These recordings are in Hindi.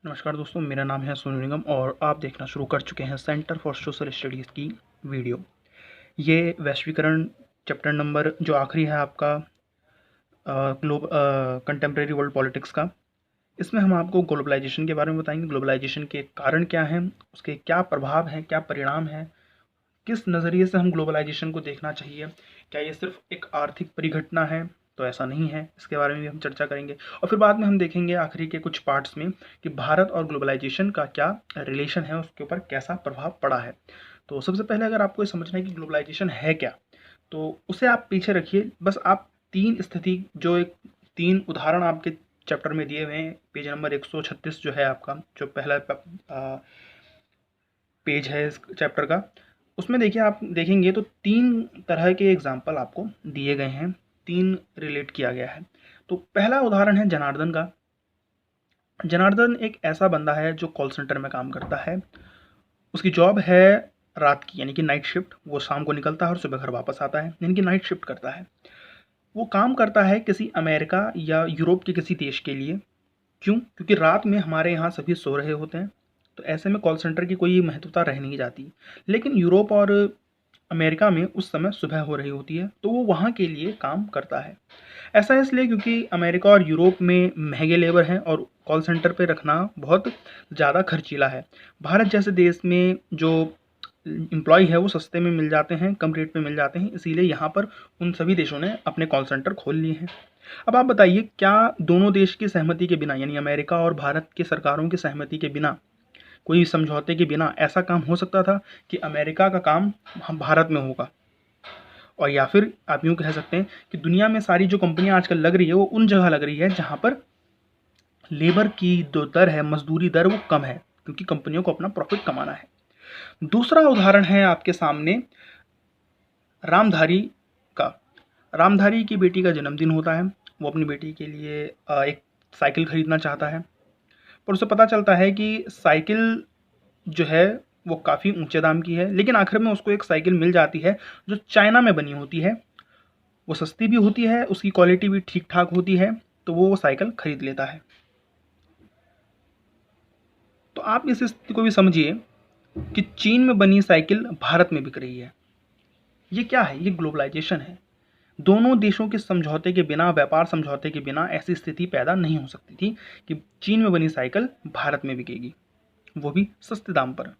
नमस्कार दोस्तों, मेरा नाम है सोनू निगम और आप देखना शुरू कर चुके हैं सेंटर फॉर सोशल स्टडीज़ की वीडियो। ये वैश्वीकरण चैप्टर नंबर जो आखिरी है आपका कंटेम्प्रेरी वर्ल्ड पॉलिटिक्स का। इसमें हम आपको ग्लोबलाइजेशन के बारे में बताएंगे। ग्लोबलाइजेशन के कारण क्या हैं, उसके क्या प्रभाव हैं, क्या परिणाम हैं, किस नज़रिए से हम ग्लोबलाइजेशन को देखना चाहिए। क्या ये सिर्फ एक आर्थिक परिघटना है? तो ऐसा नहीं है, इसके बारे में भी हम चर्चा करेंगे। और फिर बाद में हम देखेंगे आखिरी के कुछ पार्ट्स में कि भारत और ग्लोबलाइजेशन का क्या रिलेशन है, उसके ऊपर कैसा प्रभाव पड़ा है। तो सबसे पहले अगर आपको ये समझना है कि ग्लोबलाइजेशन है क्या, तो उसे आप पीछे रखिए। बस आप तीन स्थिति जो एक तीन उदाहरण आपके चैप्टर में दिए हुए हैं, पेज नंबर 136 जो है आपका, जो पहला पेज है इस चैप्टर का, उसमें देखिए, आप देखेंगे तो तीन तरह के एग्जाम्पल आपको दिए गए हैं, तीन रिलेट किया गया है। तो पहला उदाहरण है जनार्दन का। जनार्दन एक ऐसा बंदा है जो कॉल सेंटर में काम करता है। उसकी जॉब है रात की, यानी कि नाइट शिफ्ट। वो शाम को निकलता है और सुबह घर वापस आता है, यानी कि नाइट शिफ्ट करता है। वो काम करता है किसी अमेरिका या यूरोप के किसी देश के लिए। क्यों? क्योंकि रात में हमारे यहाँ सभी सो रहे होते हैं, तो ऐसे में कॉल सेंटर की कोई महत्वता रह नहीं जाती। लेकिन यूरोप और अमेरिका में उस समय सुबह हो रही होती है, तो वो वहाँ के लिए काम करता है। ऐसा इसलिए क्योंकि अमेरिका और यूरोप में महंगे लेबर हैं और कॉल सेंटर पे रखना बहुत ज़्यादा खर्चीला है। भारत जैसे देश में जो एम्प्लॉय है वो सस्ते में मिल जाते हैं, कम रेट पे मिल जाते हैं, इसीलिए यहाँ पर उन सभी देशों ने अपने कॉल सेंटर खोल लिए हैं। अब आप बताइए, क्या दोनों देश की सहमति के बिना, यानी अमेरिका और भारत के सरकारों की सहमति के बिना, कोई समझौते के बिना ऐसा काम हो सकता था कि अमेरिका का काम हम भारत में होगा? और या फिर आप यूँ कह सकते हैं कि दुनिया में सारी जो कंपनियां आजकल लग रही है वो उन जगह लग रही है जहाँ पर लेबर की जो दर है, मजदूरी दर, वो कम है, क्योंकि कंपनियों को अपना प्रॉफिट कमाना है। दूसरा उदाहरण है आपके सामने रामधारी का। रामधारी की बेटी का जन्मदिन होता है। वो अपनी बेटी के लिए एक साइकिल खरीदना चाहता है, पर उसे पता चलता है कि साइकिल जो है वो काफ़ी ऊंचे दाम की है। लेकिन आखिर में उसको एक साइकिल मिल जाती है जो चाइना में बनी होती है। वो सस्ती भी होती है, उसकी क्वालिटी भी ठीक ठाक होती है, तो वो साइकिल खरीद लेता है। तो आप इस स्थिति को भी समझिए कि चीन में बनी साइकिल भारत में बिक रही है। ये क्या है? ये ग्लोबलाइजेशन है। दोनों देशों के समझौते के बिना, व्यापार समझौते के बिना ऐसी स्थिति पैदा नहीं हो सकती थी कि चीन में बनी साइकिल भारत में बिकेगी, वो भी सस्ते दाम पर।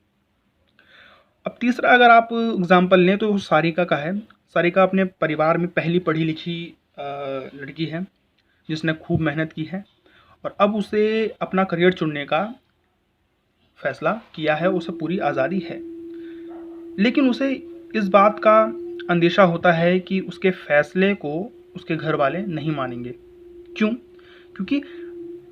अब तीसरा अगर आप एग्जाम्पल लें तो सारिका का है। सारिका अपने परिवार में पहली पढ़ी लिखी लड़की है जिसने खूब मेहनत की है, और अब उसे अपना करियर चुनने का फैसला किया है, उसे पूरी आज़ादी है। लेकिन उसे इस बात का अंदेशा होता है कि उसके फैसले को उसके घर वाले नहीं मानेंगे। क्यों? क्योंकि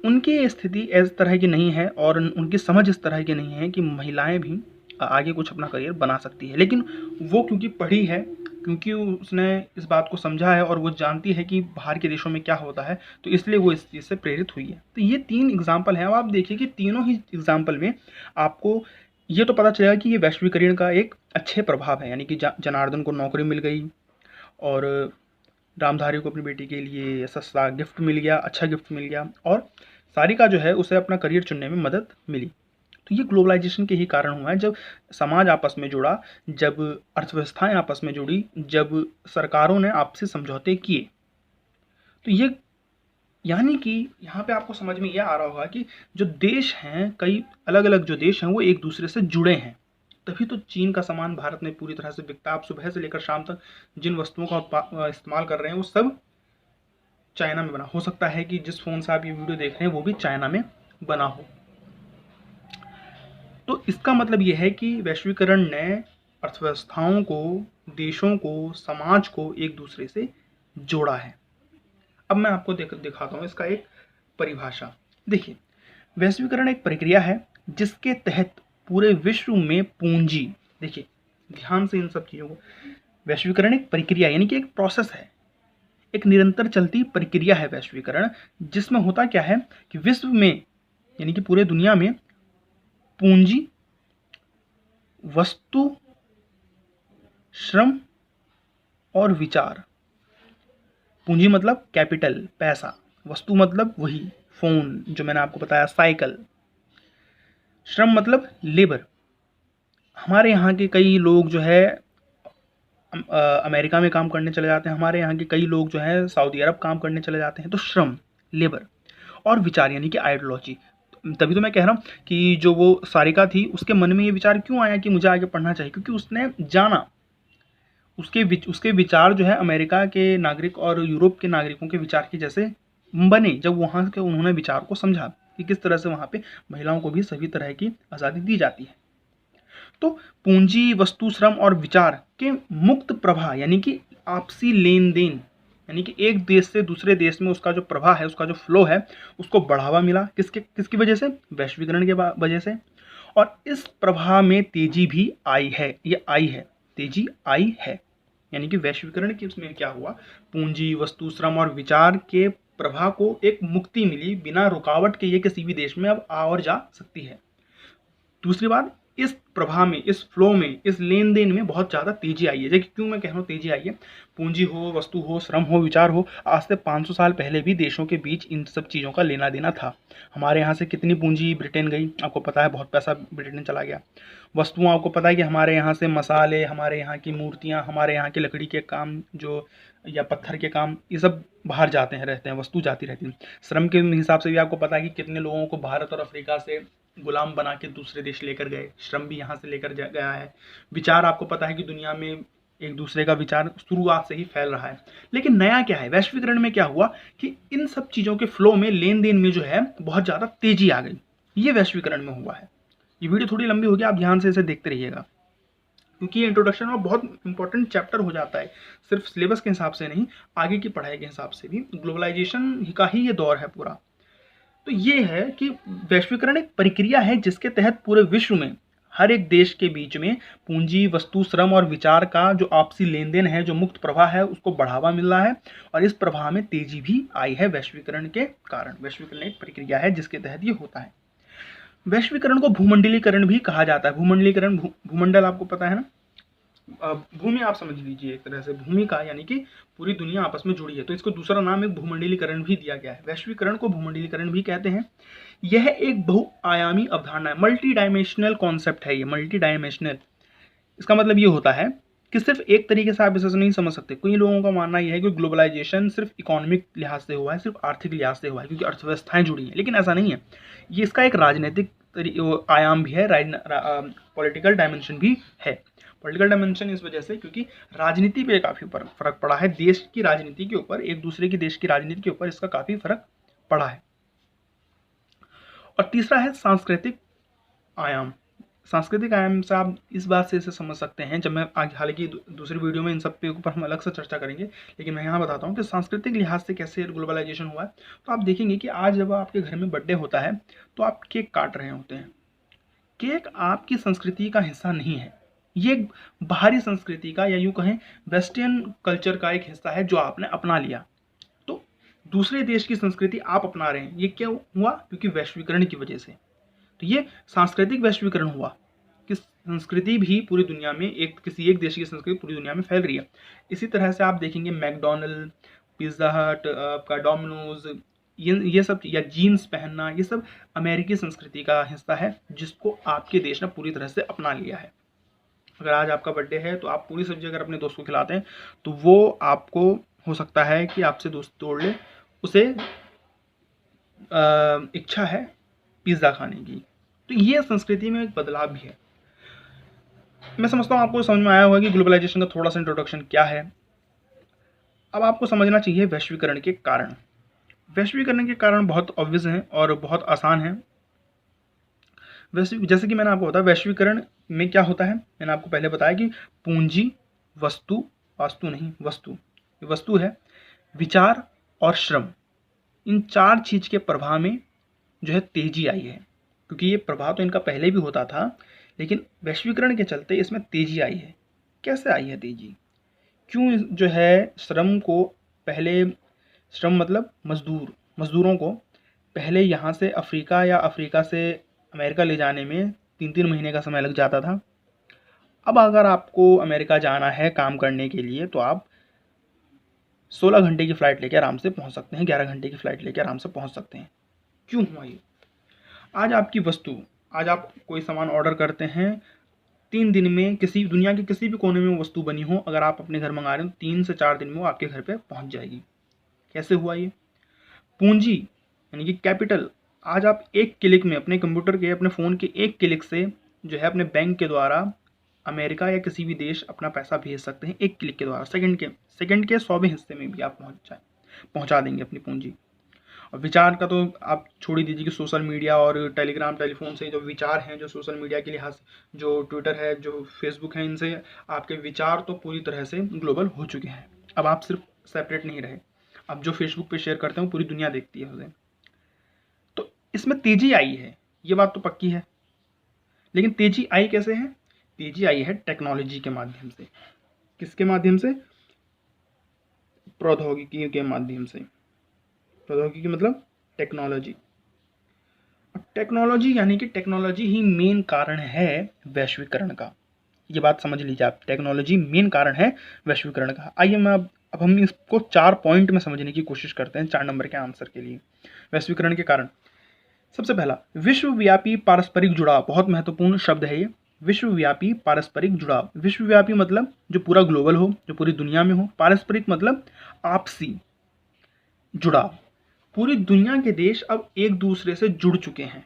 उनकी स्थिति इस तरह की नहीं है और उनकी समझ इस तरह की नहीं है कि महिलाएं भी आगे कुछ अपना करियर बना सकती है। लेकिन वो क्योंकि पढ़ी है, क्योंकि उसने इस बात को समझा है और वो जानती है कि बाहर के देशों में क्या होता है, तो इसलिए वो इस चीज़ से प्रेरित हुई है। तो ये तीन एग्जाम्पल हैं। अब आप देखिए कि तीनों ही एग्जाम्पल में आपको ये तो पता चलेगा कि ये वैश्वीकरण का एक अच्छे प्रभाव है, यानी कि जनार्दन को नौकरी मिल गई और रामधारी को अपनी बेटी के लिए सस्ता गिफ्ट मिल गया, अच्छा गिफ्ट मिल गया, और सारिका जो है उसे अपना करियर चुनने में मदद मिली। तो ये ग्लोबलाइजेशन के ही कारण हुआ है। जब समाज आपस में जुड़ा, जब अर्थव्यवस्थाएं आपस में जुड़ी, जब सरकारों ने आपसी समझौते किए, तो ये, यानी कि यहाँ पे आपको समझ में यह आ रहा होगा कि जो देश हैं, कई अलग अलग जो देश हैं वो एक दूसरे से जुड़े हैं। तभी तो चीन का सामान भारत में पूरी तरह से बिकता है। आप सुबह से लेकर शाम तक जिन वस्तुओं का इस्तेमाल कर रहे हैं वो सब चाइना में बना। हो सकता है कि जिस फ़ोन से आप ये वीडियो देख रहे हैं वो भी चाइना में बना हो। तो इसका मतलब ये है कि वैश्वीकरण ने अर्थव्यवस्थाओं को, देशों को, समाज को एक दूसरे से जोड़ा है। अब मैं आपको दिखाता हूँ इसका एक परिभाषा। देखिए, वैश्वीकरण एक प्रक्रिया है जिसके तहत पूरे विश्व में पूंजी, देखिए ध्यान से इन सब चीज़ों को, वैश्वीकरण एक प्रक्रिया यानी कि एक प्रोसेस है, एक निरंतर चलती प्रक्रिया है वैश्वीकरण, जिसमें होता क्या है कि विश्व में, यानी कि पूरे दुनिया में, पूंजी, वस्तु, श्रम और विचार। पूंजी मतलब कैपिटल, पैसा। वस्तु मतलब वही फ़ोन जो मैंने आपको बताया, साइकिल। श्रम मतलब लेबर। हमारे यहाँ के कई लोग जो है अमेरिका में काम करने चले जाते हैं, हमारे यहाँ के कई लोग जो है सऊदी अरब काम करने चले जाते हैं। तो श्रम, लेबर और विचार यानी कि आइडियोलॉजी। तभी तो मैं कह रहा हूँ कि जो वो सारिका थी उसके मन में ये विचार क्यों आया कि मुझे आगे पढ़ना चाहिए, क्योंकि उसने जाना उसके विचार जो है अमेरिका के नागरिक और यूरोप के नागरिकों के विचार के जैसे बने, जब वहाँ के उन्होंने विचार को समझा कि किस तरह से वहाँ पे महिलाओं को भी सभी तरह की आज़ादी दी जाती है। तो पूंजी, वस्तु, श्रम और विचार के मुक्त प्रवाह यानी कि आपसी लेन देन, यानी कि एक देश से दूसरे देश में उसका जो प्रवाह है, उसका जो फ्लो है, उसको बढ़ावा मिला। किसकी वजह से? वैश्वीकरण के वजह से। और इस प्रवाह में तेजी भी आई है, ये आई है, तेजी आई है। यानी कि वैश्वीकरण के उसमें क्या हुआ, पूंजी, वस्तु, श्रम और विचार के प्रवाह को एक मुक्ति मिली, बिना रुकावट के ये किसी भी देश में अब आ और जा सकती है। दूसरी बात, इस प्रवाह में, इस फ्लो में, इस लेन देन में बहुत ज़्यादा तेजी आई है। देखिए क्यों मैं कह रहा हूँ तेजी आई है। पूंजी हो, वस्तु हो, श्रम हो, विचार हो, आज से 500 साल पहले भी देशों के बीच इन सब चीज़ों का लेना देना था। हमारे यहाँ से कितनी पूंजी ब्रिटेन गई, आपको पता है, बहुत पैसा ब्रिटेन चला गया। वस्तुओं, आपको पता है कि हमारे यहाँ से मसाले, हमारे यहाँ की मूर्तियाँ, हमारे यहाँ के लकड़ी के काम जो या पत्थर के काम, ये सब बाहर जाते हैं, रहते हैं, वस्तु जाती रहती है। श्रम के हिसाब से भी आपको पता है कि कितने लोगों को भारत और अफ्रीका से गुलाम बना के दूसरे देश लेकर गए, श्रम भी यहाँ से लेकर गया है। विचार, आपको पता है कि दुनिया में एक दूसरे का विचार शुरुआत से ही फैल रहा है। लेकिन नया क्या है, वैश्वीकरण में क्या हुआ कि इन सब चीज़ों के फ्लो में, लेन देन में जो है बहुत ज़्यादा तेजी आ गई। ये वैश्वीकरण में हुआ है। ये वीडियो थोड़ी लंबी होगी, आप ध्यान से इसे देखते रहिएगा, क्योंकि ये इंट्रोडक्शन में बहुत इंपॉर्टेंट चैप्टर हो जाता है, सिर्फ सिलेबस के हिसाब से नहीं, आगे की पढ़ाई के हिसाब से भी। ग्लोबलाइजेशन का ही ये दौर है पूरा। तो ये है कि वैश्वीकरण एक प्रक्रिया है जिसके तहत पूरे विश्व में हर एक देश के बीच में पूंजी, वस्तु, श्रम और विचार का जो आपसी लेन देन है, जो मुक्त प्रवाह है, उसको बढ़ावा मिल रहा है। और इस प्रवाह में तेजी भी आई है वैश्वीकरण के कारण। वैश्वीकरण एक प्रक्रिया है जिसके तहत ये होता है। वैश्वीकरण को भूमंडलीकरण भी कहा जाता है। भूमंडलीकरण, भूमंडल आपको पता है ना, भूमि आप समझ लीजिए, एक तरह से भूमि का, यानी कि पूरी दुनिया आपस में जुड़ी है, तो इसको दूसरा नाम एक भूमंडलीकरण भी दिया गया है। वैश्वीकरण को भूमंडलीकरण भी कहते हैं। यह एक बहुआयामी अवधारणा है, मल्टी डायमेंशनल कॉन्सेप्ट है ये, मल्टी डायमेंशनल। इसका मतलब ये होता है कि सिर्फ एक तरीके से आप इसे नहीं समझ सकते। कई लोगों का मानना यह है कि ग्लोबलाइजेशन सिर्फ इकोनॉमिक लिहाज से हुआ है, सिर्फ आर्थिक लिहाज से हुआ है, क्योंकि अर्थव्यवस्थाएं जुड़ी हैं, लेकिन ऐसा नहीं है। ये इसका एक राजनीतिक आयाम भी है, पॉलिटिकल डायमेंशन भी है। पॉलिटिकल डायमेंशन इस वजह से क्योंकि राजनीति पे काफ़ी फर्क पड़ा है, देश की राजनीति के ऊपर, एक दूसरे की देश की राजनीति के ऊपर इसका काफ़ी फर्क पड़ा है। और तीसरा है सांस्कृतिक आयाम। सांस्कृतिक आयाम से आप इस बात से इसे समझ सकते हैं, जब मैं आगे, हालांकि दूसरी वीडियो में इन सब पे ऊपर हम अलग से चर्चा करेंगे, लेकिन मैं यहाँ बताता हूँ कि सांस्कृतिक लिहाज से कैसे ग्लोबलाइजेशन हुआ है। तो आप देखेंगे कि आज जब आपके घर में बर्थडे होता है तो आप केक काट रहे होते हैं। केक आपकी संस्कृति का हिस्सा नहीं है, ये एक बाहरी संस्कृति का, या यूँ कहें वेस्टर्न कल्चर का एक हिस्सा है जो आपने अपना लिया। तो दूसरे देश की संस्कृति आप अपना रहे हैं, ये क्यों हुआ? क्योंकि वैश्वीकरण की वजह से। तो ये सांस्कृतिक वैश्वीकरण हुआ कि संस्कृति भी पूरी दुनिया में, किसी एक देश की संस्कृति पूरी दुनिया में फैल रही है। इसी तरह से आप देखेंगे मैकडोनल्ड, पिज्ज़ा हट, आपका डोमिनोज, ये सब, या जीन्स पहनना, ये सब अमेरिकी संस्कृति का हिस्सा है जिसको आपके देश ने पूरी तरह से अपना लिया है। अगर आज आपका बर्थडे है तो आप पूरी सब्जी अगर अपने दोस्त को खिलाते हैं तो वो आपको हो सकता है कि आपसे दोस्त तोड़ ले, उसे इच्छा है पिज़्ज़ा खाने की। तो ये संस्कृति में एक बदलाव भी है। मैं समझता हूँ आपको समझ में आया होगा कि ग्लोबलाइजेशन का थोड़ा सा इंट्रोडक्शन क्या है। अब आपको समझना चाहिए वैश्वीकरण के कारण। वैश्वीकरण के कारण बहुत ऑब्वियस हैं और बहुत आसान हैं। जैसे कि मैंने आपको बताया, वैश्वीकरण में क्या होता है, मैंने आपको पहले बताया कि पूंजी, वस्तु, वास्तु नहीं, वस्तु है, विचार और श्रम, इन चार चीज़ के प्रभाव में जो है तेजी आई है। क्योंकि ये प्रभाव तो इनका पहले भी होता था, लेकिन वैश्वीकरण के चलते इसमें तेजी आई है। कैसे आई है तेजी? क्यों जो है श्रम को पहले, श्रम मतलब मजदूरों को पहले यहाँ से अफ्रीका या अफ्रीका से अमेरिका ले जाने में 3-3 महीने का समय लग जाता था। अब अगर आपको अमेरिका जाना है काम करने के लिए तो आप 16 घंटे की फ़्लाइट लेकर आराम से पहुँच सकते हैं, 11 घंटे की फ़्लाइट लेकर आराम से पहुँच सकते हैं। क्यों हुआ ये? आज आपकी वस्तु, आज आप कोई सामान ऑर्डर करते हैं, 3 दिन में किसी दुनिया के किसी भी कोने में वो वस्तु बनी हो, अगर आप अपने घर मंगा रहे हो 3 से 4 दिन में वो आपके घर पे पहुंच जाएगी। कैसे हुआ ये? पूंजी यानी कि कैपिटल। आज आप एक क्लिक में अपने कंप्यूटर के, अपने फ़ोन के एक क्लिक से जो है अपने बैंक के द्वारा अमेरिका या किसी भी देश अपना पैसा भेज सकते हैं, एक क्लिक के द्वारा। सेकंड के 100वें हिस्से में भी आप पहुंचा देंगे अपनी पूंजी। और विचार का तो आप छोड़ ही दीजिए कि सोशल मीडिया और टेलीग्राम, टेलीफोन से जो विचार हैं, जो सोशल मीडिया के लिहाज, जो ट्विटर है, जो फेसबुक है, इनसे आपके विचार तो पूरी तरह से ग्लोबल हो चुके हैं। अब आप सिर्फ सेपरेट नहीं रहे, अब जो फेसबुक पे शेयर करते हैं पूरी दुनिया देखती है उसे। तो इसमें तेजी आई है, ये बात तो पक्की है। लेकिन तेजी आई कैसे है? तेजी आई है टेक्नोलॉजी के माध्यम से। किसके माध्यम से? प्रौद्योगिकी के माध्यम से। प्रौद्योगिकी मतलब टेक्नोलॉजी। टेक्नोलॉजी यानी कि टेक्नोलॉजी ही मेन कारण है वैश्वीकरण का। ये बात समझ लीजिए आप, टेक्नोलॉजी मेन कारण है वैश्वीकरण का। आइए मैं अब हम इसको 4 पॉइंट में समझने की कोशिश करते हैं 4 नंबर के आंसर के लिए। वैश्वीकरण के कारण, सबसे पहला विश्वव्यापी पारस्परिक जुड़ाव। बहुत महत्वपूर्ण शब्द है ये, विश्वव्यापी पारस्परिक जुड़ाव। विश्वव्यापी मतलब जो पूरा ग्लोबल हो, जो पूरी दुनिया में हो। पारस्परिक मतलब आपसी जुड़ाव। पूरी दुनिया के देश अब एक दूसरे से जुड़ चुके हैं।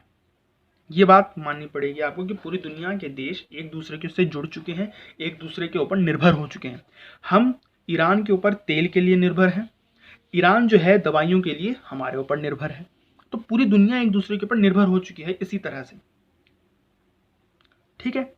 ये बात माननी पड़ेगी आपको कि पूरी दुनिया के देश एक दूसरे से जुड़ चुके हैं, एक दूसरे के ऊपर निर्भर हो चुके हैं। हम ईरान के ऊपर तेल के लिए निर्भर हैं, ईरान जो है दवाइयों के लिए हमारे ऊपर निर्भर है। तो पूरी दुनिया एक दूसरे के ऊपर निर्भर हो चुकी है इसी तरह से। ठीक है,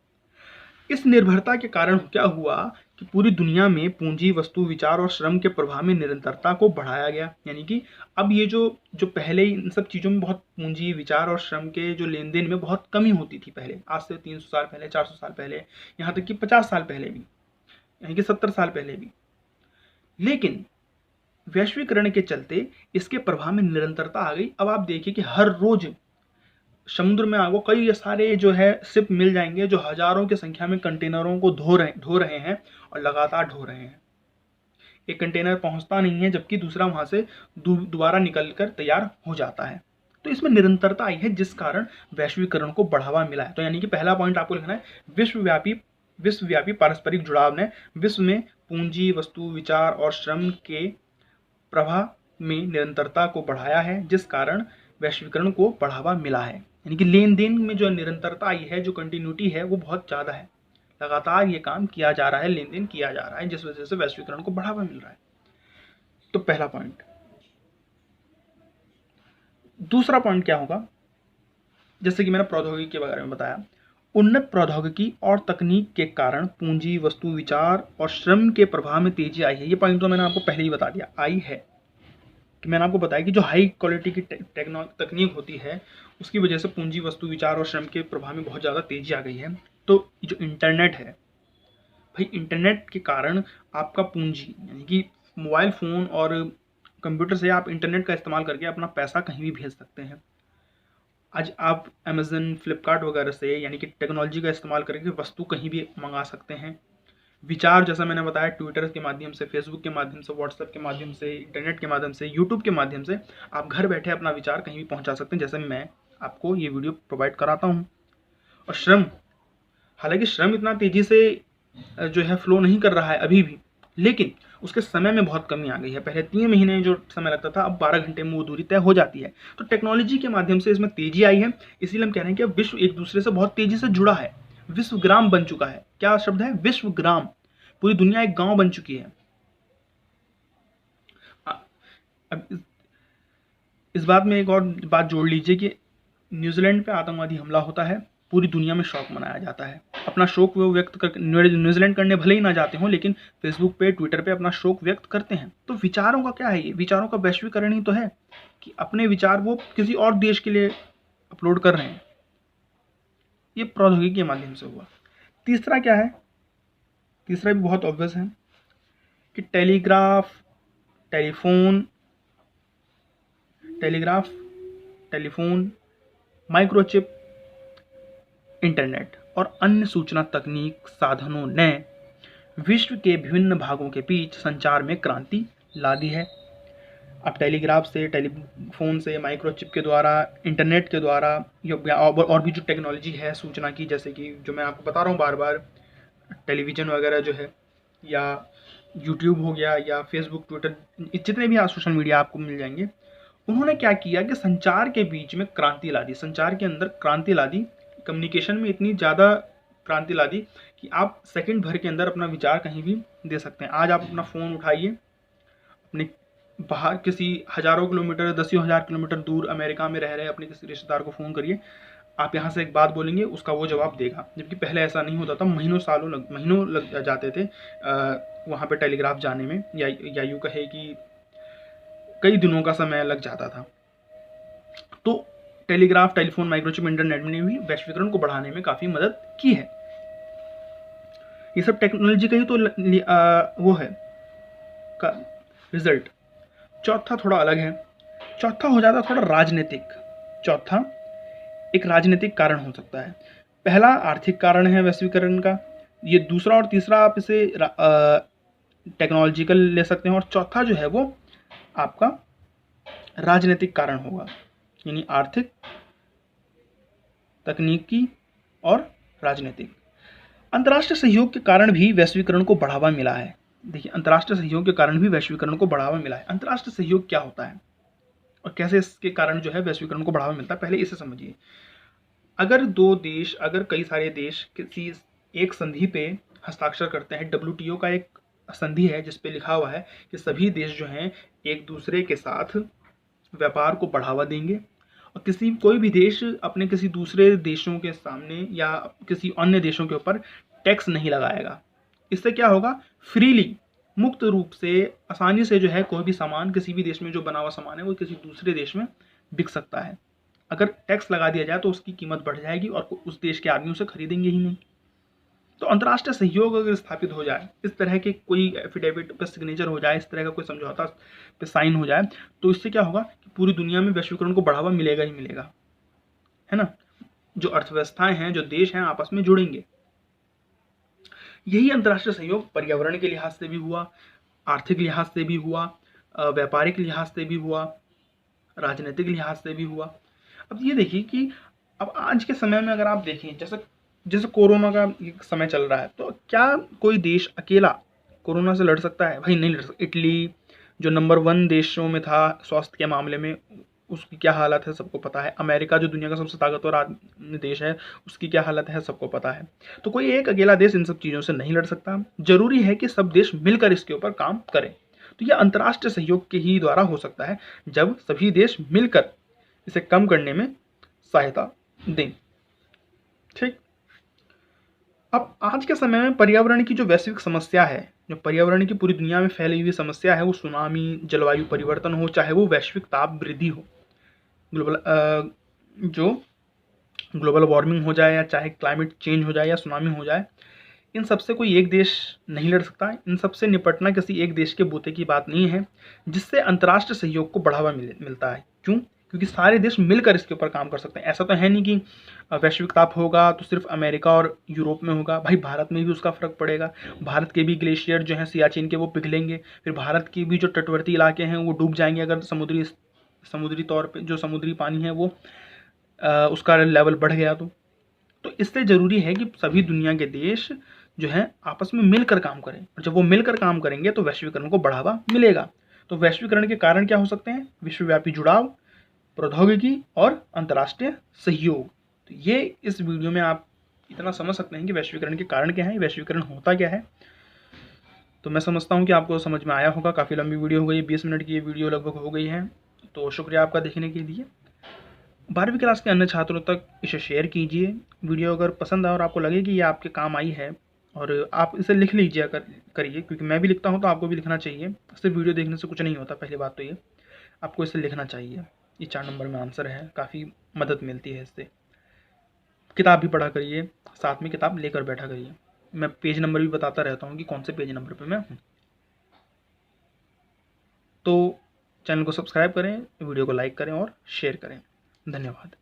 इस निर्भरता के कारण क्या हुआ कि पूरी दुनिया में पूंजी, वस्तु, विचार और श्रम के प्रवाह में निरंतरता को बढ़ाया गया। यानी कि अब ये जो पहले इन सब चीज़ों में बहुत पूंजी, विचार और श्रम के जो लेन देन में बहुत कमी होती थी पहले, आज से 300 साल पहले, 400 साल पहले, यहाँ तक कि 50 साल पहले भी, यानी कि 70 साल पहले भी। लेकिन वैश्वीकरण के चलते इसके प्रभाव में निरंतरता आ गई। अब आप देखिए कि हर रोज समुद्र में आपको कई सारे जो है शिप मिल जाएंगे जो हजारों की संख्या में कंटेनरों को ढो रहे हैं और लगातार ढो रहे हैं। एक कंटेनर पहुंचता नहीं है जबकि दूसरा वहां से दोबारा निकलकर तैयार हो जाता है। तो इसमें निरंतरता आई है जिस कारण वैश्वीकरण को बढ़ावा मिला है। तो यानी कि पहला पॉइंट आपको लिखना है, विश्वव्यापी पारस्परिक जुड़ाव ने विश्व में पूंजी, वस्तु, विचार और श्रम के प्रवाह में निरंतरता को बढ़ाया है जिस कारण वैश्वीकरण को बढ़ावा मिला है। यानी कि लेन देन में जो निरंतरता आई है, जो कंटिन्यूटी है, वो बहुत ज़्यादा है। लगातार ये काम किया जा रहा है, लेन देन किया जा रहा है, जिस वजह से वैश्वीकरण को बढ़ावा मिल रहा है। तो पहला पॉइंट। दूसरा पॉइंट क्या होगा? जैसे कि मैंने प्रौद्योगिकी के बारे में बताया, उन्नत प्रौद्योगिकी और तकनीक के कारण पूंजी, वस्तु, विचार और श्रम के प्रवाह में तेजी आई है। ये पॉइंट तो मैंने आपको पहले ही बता दिया, आई है। कि मैंने आपको बताया कि जो हाई क्वालिटी की तकनीक होती है उसकी वजह से पूंजी, वस्तु, विचार और श्रम के प्रभाव में बहुत ज़्यादा तेजी आ गई है। तो जो इंटरनेट है भाई, इंटरनेट के कारण आपका पूंजी यानी कि मोबाइल फ़ोन और कंप्यूटर से आप इंटरनेट का इस्तेमाल करके अपना पैसा कहीं भी भेज सकते हैं। आज आप अमेज़न, फ्लिपकार्ट वगैरह से यानी कि टेक्नोलॉजी का इस्तेमाल करके वस्तु कहीं भी मंगा सकते हैं। विचार जैसा मैंने बताया, ट्विटर के माध्यम से, फेसबुक के माध्यम से, व्हाट्सएप के माध्यम से, इंटरनेट के माध्यम से, यूट्यूब के माध्यम से आप घर बैठे अपना विचार कहीं भी पहुंचा सकते हैं, जैसे मैं आपको ये वीडियो प्रोवाइड कराता हूं। और श्रम, हालांकि श्रम इतना तेजी से जो है फ्लो नहीं कर रहा है अभी भी, लेकिन उसके समय में बहुत कमी आ गई है। पहले 3 महीने जो समय लगता था, अब 12 घंटे में वो दूरी तय हो जाती है। तो टेक्नोलॉजी के माध्यम से इसमें तेजी आई है, इसीलिए हम कह रहे हैं कि अब विश्व एक दूसरे से बहुत तेजी से जुड़ा है, विश्वग्राम बन चुका है। क्या शब्द है? विश्वग्राम। पूरी दुनिया एक गांव बन चुकी है। अब इस बात में एक और बात जोड़ लीजिए कि न्यूजीलैंड पे आतंकवादी हमला होता है, पूरी दुनिया में शोक मनाया जाता है। अपना शोक वो व्यक्त कर, न्यूजीलैंड करने भले ही ना जाते हों, लेकिन फेसबुक पे, ट्विटर पे अपना शोक व्यक्त करते हैं। तो विचारों का क्या है? ये विचारों का वैश्वीकरण ही तो है कि अपने विचार वो किसी और देश के लिए अपलोड कर रहे हैं। ये प्रौद्योगिकी के माध्यम से हुआ। तीसरा क्या है? तीसरा भी बहुत ऑब्वियस है कि टेलीग्राफ, माइक्रोचिप, इंटरनेट और अन्य सूचना तकनीक साधनों ने विश्व के विभिन्न भागों के बीच संचार में क्रांति ला दी है। आप टेलीग्राफ से, टेलीफोन से, माइक्रोचिप के द्वारा, इंटरनेट के द्वारा, या और भी जो टेक्नोलॉजी है सूचना की, जैसे कि जो मैं आपको बता रहा हूँ बार बार, टेलीविज़न वगैरह जो है, या यूट्यूब हो गया, या फेसबुक, ट्विटर, जितने भी सोशल मीडिया आपको मिल जाएंगे, उन्होंने क्या किया कि संचार के बीच में क्रांति ला दी, संचार के अंदर क्रांति ला दी, कम्युनिकेशन में इतनी ज़्यादा क्रांति ला दी कि आप सेकंड भर के अंदर अपना विचार कहीं भी दे सकते हैं। आज आप अपना फ़ोन उठाइए, अपने बाहर किसी हज़ारों किलोमीटर, दसियों हज़ार किलोमीटर दूर अमेरिका में रह रहे अपने किसी रिश्तेदार को फ़ोन करिए, आप यहाँ से एक बात बोलेंगे, उसका वो जवाब देगा। जबकि पहले ऐसा नहीं होता था, महीनों लग जाते थे वहाँ पे टेलीग्राफ जाने में, या यूँ कहे कि कई दिनों का समय लग जाता था। तो टेलीग्राफ, टेलीफोन, माइक्रोचिप, इंटरनेट ने भी वैश्वीकरण को बढ़ाने में काफ़ी मदद की है। ये सब टेक्नोलॉजी का ही तो वो है का रिजल्ट। चौथा थोड़ा अलग है, चौथा हो जाता थोड़ा राजनीतिक। चौथा एक राजनीतिक कारण हो सकता है। पहला आर्थिक कारण है वैश्वीकरण का, ये दूसरा और तीसरा आप इसे टेक्नोलॉजिकल ले सकते हैं, और चौथा जो है वो आपका राजनीतिक कारण होगा, यानी आर्थिक, तकनीकी और राजनीतिक। अंतर्राष्ट्रीय सहयोग के कारण भी वैश्वीकरण को बढ़ावा मिला है। देखिए, अंतर्राष्ट्रीय सहयोग के कारण भी वैश्वीकरण को बढ़ावा मिला है। अंतर्राष्ट्रीय सहयोग क्या होता है और कैसे इसके कारण जो है वैश्वीकरण को बढ़ावा मिलता है, पहले इसे समझिए। अगर दो देश, अगर कई सारे देश किसी एक संधि पे हस्ताक्षर करते हैं, WTO का एक संधि है जिस पे लिखा हुआ है कि सभी देश जो हैं एक दूसरे के साथ व्यापार को बढ़ावा देंगे, और कोई भी देश अपने किसी दूसरे देशों के सामने या किसी अन्य देशों के ऊपर टैक्स नहीं लगाएगा। इससे क्या होगा, फ्रीली, मुक्त रूप से, आसानी से जो है कोई भी सामान, किसी भी देश में जो बना हुआ सामान है वो किसी दूसरे देश में बिक सकता है। अगर टैक्स लगा दिया जाए तो उसकी कीमत बढ़ जाएगी और उस देश के आदमी उसे खरीदेंगे ही नहीं। तो अंतर्राष्ट्रीय सहयोग अगर स्थापित हो जाए, इस तरह के कोई एफिडेविट पर सिग्नेचर हो जाए, इस तरह का कोई समझौता पे साइन हो जाए, तो इससे क्या होगा कि पूरी दुनिया में वैश्वीकरण को बढ़ावा मिलेगा ही मिलेगा, है ना। जो अर्थव्यवस्थाएं हैं, जो देश हैं, आपस में जुड़ेंगे। यही अंतर्राष्ट्रीय सहयोग पर्यावरण के लिहाज से भी हुआ, आर्थिक लिहाज से भी हुआ, व्यापारिक लिहाज से भी हुआ, राजनीतिक लिहाज से भी हुआ। अब ये देखिए कि अब आज के समय में अगर आप देखें, जैसे कोरोना का समय चल रहा है, तो क्या कोई देश अकेला कोरोना से लड़ सकता है? भाई नहीं लड़ सकता। इटली जो नंबर 1 देशों में था स्वास्थ्य के मामले में, उसकी क्या हालत है सबको पता है। अमेरिका जो दुनिया का सबसे ताकतवर देश है, उसकी क्या हालत है सबको पता है। तो कोई एक अकेला देश इन सब चीज़ों से नहीं लड़ सकता। जरूरी है कि सब देश मिलकर इसके ऊपर काम करें। तो यह अंतर्राष्ट्रीय सहयोग के ही द्वारा हो सकता है, जब सभी देश मिलकर इसे कम करने में सहायता दें। ठीक। अब आज के समय में पर्यावरण की जो वैश्विक समस्या है, जो पर्यावरण की पूरी दुनिया में फैली हुई समस्या है, वो सुनामी, जलवायु परिवर्तन हो, चाहे वो वैश्विक ताप वृद्धि हो, ग्लोबल वार्मिंग हो जाए, या चाहे क्लाइमेट चेंज हो जाए, या सुनामी हो जाए, इन सबसे कोई एक देश नहीं लड़ सकता। इन सबसे निपटना किसी एक देश के बूते की बात नहीं है, जिससे अंतर्राष्ट्रीय सहयोग को बढ़ावा मिलता है। क्यों? क्योंकि सारे देश मिलकर इसके ऊपर काम कर सकते हैं। ऐसा तो है नहीं कि वैश्विक ताप होगा तो सिर्फ अमेरिका और यूरोप में होगा। भाई, भारत में भी उसका फर्क पड़ेगा। भारत के भी ग्लेशियर जो हैं सियाचिन के, वो पिघलेंगे। फिर भारत की भी जो तटवर्ती इलाके हैं वो डूब जाएंगे, अगर समुद्री तौर पे जो समुद्री पानी है वो उसका लेवल बढ़ गया तो इससे ज़रूरी है कि सभी दुनिया के देश जो हैं आपस में मिलकर काम करें, और जब वो मिलकर काम करेंगे तो वैश्वीकरण को बढ़ावा मिलेगा। तो वैश्वीकरण के कारण क्या हो सकते हैं? विश्वव्यापी जुड़ाव, प्रौद्योगिकी और अंतर्राष्ट्रीय सहयोग। तो ये इस वीडियो में आप इतना समझ सकते हैं कि वैश्वीकरण के कारण क्या है, वैश्वीकरण होता क्या है। तो मैं समझता हूँ कि आपको समझ में आया होगा। काफ़ी लंबी वीडियो हो गई, 20 मिनट की ये वीडियो लगभग हो गई है। तो शुक्रिया आपका देखने के लिए। 12वीं क्लास के अन्य छात्रों तक इसे शेयर कीजिए। वीडियो अगर पसंद आए और आपको लगे कि ये आपके काम आई है, और आप इसे लिख लीजिए करिए, क्योंकि मैं भी लिखता हूँ तो आपको भी लिखना चाहिए। सिर्फ वीडियो देखने से कुछ नहीं होता। पहली बात तो ये, आपको इसे लिखना चाहिए। ये 4 नंबर में आंसर है, काफ़ी मदद मिलती है इससे। किताब भी पढ़ा करिए, साथ में किताब लेकर बैठा करिए। मैं पेज नंबर भी बताता रहता हूँ कि कौन से पेज नंबर पर मैं हूँ। तो चैनल को सब्सक्राइब करें, वीडियो को लाइक करें और शेयर करें। धन्यवाद।